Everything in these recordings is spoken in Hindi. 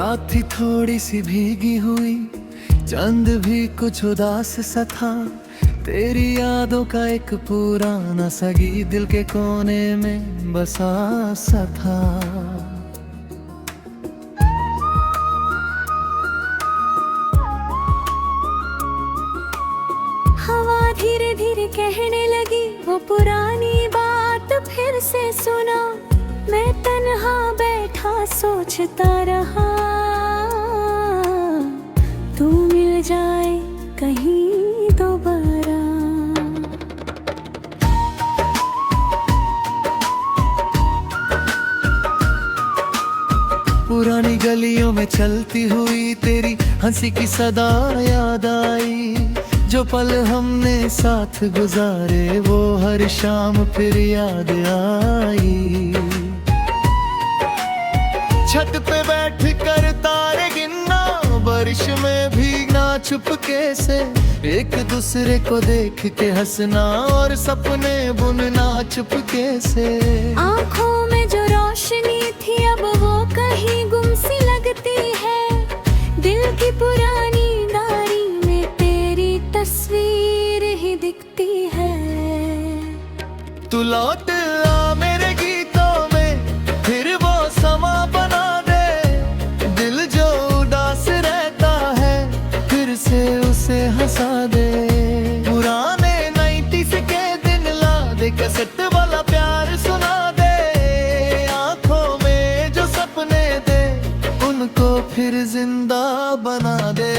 रात थी थोड़ी सी भीगी हुई, चंद भी कुछ उदास सा था। तेरी यादों का एक पुराना सा गीत दिल के कोने में बसा सा था। हवा धीरे धीरे कहने लगी वो पुरानी बात फिर से सुना। मैं तन्हा बैठा सोचता रहा, तू मिल जाए कहीं दोबारा। पुरानी गलियों में चलती हुई तेरी हंसी की सदा याद आई। जो पल हमने साथ गुजारे वो हर शाम फिर याद आई। छत पे बैठ कर तारे गिनना, बारिश में भीगना चुपके से, एक दूसरे को देख के हंसना और सपने बुनना चुपके से। आँखों में जो रोशनी थी अब वो कहीं गुम सी लगती है। दिल की पुरानी डायरी में तेरी तस्वीर ही दिखती है। तू लौट आ मेरे गीतों में, फिर वो समा बना दे। दिल जो उदास रहता है फिर से उसे हंसा दे। पुराने 90s के दिन ला दे, कैसेट वाला प्यार सुना दे। आंखों में जो सपने दे उनको फिर जिंदा बना दे।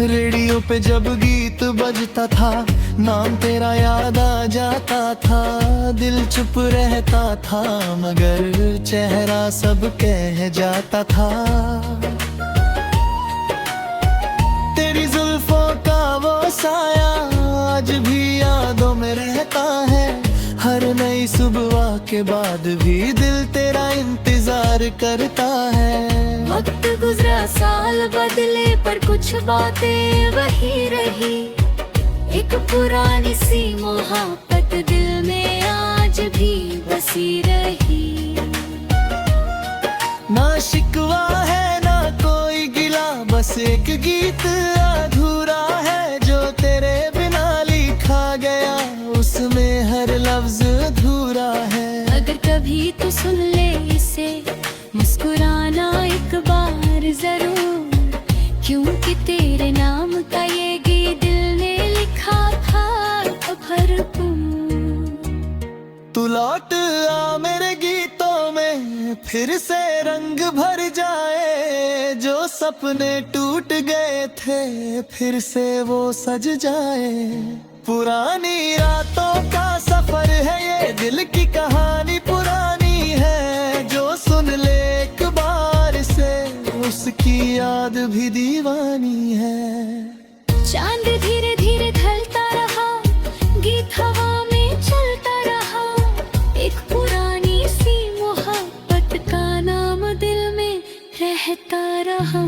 रेडियो पे जब गीत बजता था, नाम तेरा याद आ जाता था। दिल चुप रहता था मगर चेहरा सब कह जाता था। तेरी जुल्फों का वो साया आज भी यादों में रहता है। हर नई सुबह के बाद भी दिल तेरा इंतजार करता है। वक्त गुजरा साल बदले पर कुछ बातें वही रही। एक पुरानी सी मोहब्बत दिल में आज भी बसी रही। ना शिकवा है ना कोई गिला, बस एक गीत अधूरा है जो तेरे बिना लिखा गया, उसमें हर लफ्ज अधूरा है। अगर कभी तू सुन ले इसे, मुस्कुराना एक बार जरूर, क्योंकि तेरे नाम का ये गीत दिल ने लिखा था भरपूर। तू लौट आ मेरे गीतों में, फिर से रंग भर जाए। जो सपने टूट गए थे फिर से वो सज जाए। पुरानी रातों का सफर है ये, दिल की कहानी पुरानी है। जो सुन ले एक बार से उसकी याद भी दीवानी है। चांद धीरे धीरे ढलता रहा, गीत हवा में चलता रहा। एक पुरानी सी मोहब्बत का नाम दिल में रहता रहा।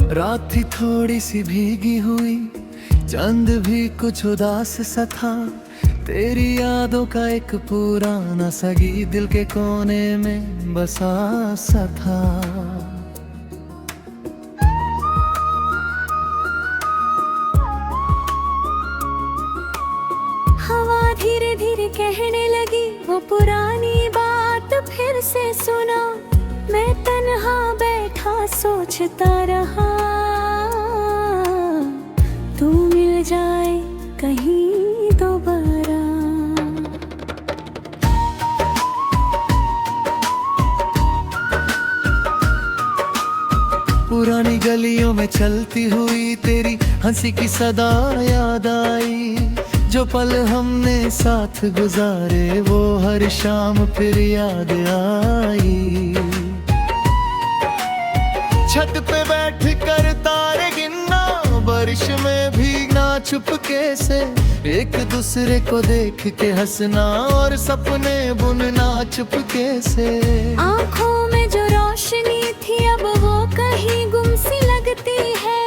रात थी थोड़ी सी भीगी हुई, चंद भी कुछ उदास सा था। तेरी यादों का एक पुराना सा गीत दिल के कोने में बसा सा था। हवा धीरे धीरे कहने लगी वो पुरानी बात फिर से सुना। मैं तन्हा बैठा सोचता रहा, जाए कहीं दोबारा। पुरानी गलियों में चलती हुई तेरी हंसी की सदा याद आई। जो पल हमने साथ गुजारे वो हर शाम फिर याद आई। छत पे बैठ कर तारे गिनना, बारिश में भीगना चुपके से, एक दूसरे को देख के हंसना और सपने बुनना चुपके से। आँखों में जो रोशनी थी अब वो कहीं गुम सी लगती है।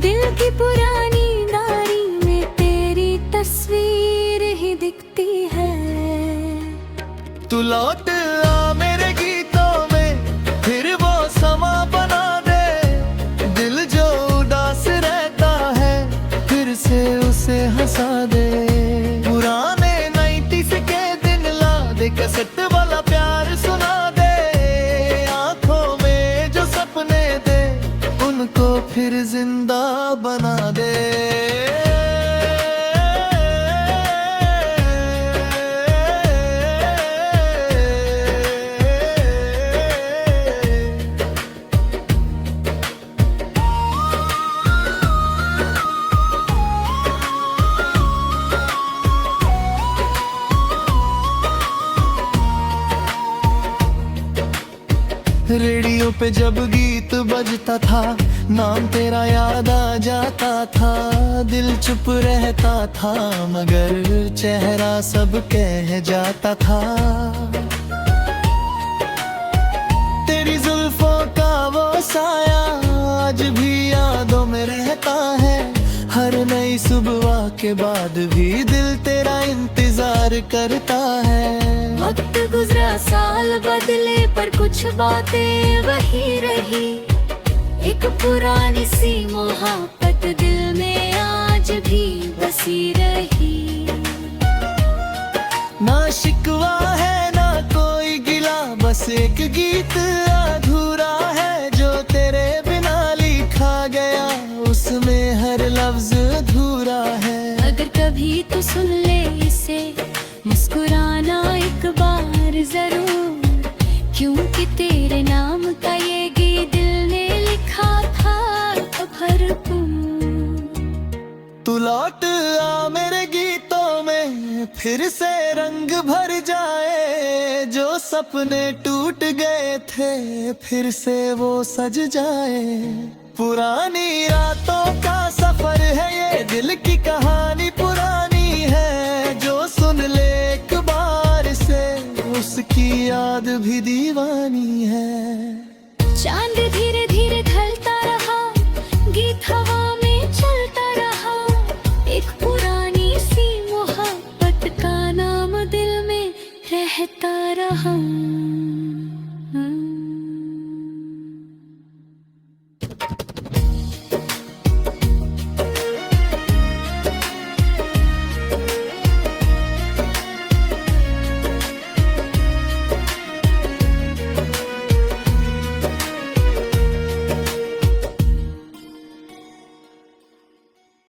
दिल की पुरानी डायरी में तेरी तस्वीर ही दिखती है। तू लौट आ मेरे गीतों में, फिर वो समा बना दे। दिल जो उदास रहता है फिर से उसे हंसा दे। पुराने 90s के दिन ला दे, कैसेट वाला प्यार सुना दे। आंखों में जो सपने दे उनको फिर जिंदा बना दे। रेडियो पे जब गीत बजता था नाम तेरा याद आ जाता था। दिल चुप रहता था मगर चेहरा सब कह जाता था। तेरी जुल्फों का वो साया आज भी यादों में रहता है। हर नई सुबह के बाद भी दिल तेरा इंतजार करता है। वक्त गुजरा साल बदले पर कुछ बातें वही रही। एक पुरानी सी मोहब्बत दिल में आज भी बसी रही। ना शिकवा है ना कोई गिला, बस एक गीत अधूरा है जो तेरे बिना लिखा गया, उसमें हर लफ्ज अधूरा है। अगर कभी तू सुन ले इसे मुस्कुराना एक बार जरूर, क्योंकि तेरे नाम का ये गीत दिल ने लिखा था भरपूर। तू लौट आ मेरे गीतों में, फिर से रंग भर जाए। जो सपने टूट गए थे फिर से वो सज जाए। पुरानी रातों का सफर है ये, दिल की कहानी पुरानी है। जो सुन ले एक बार से उसकी याद भी दीवानी है। चांद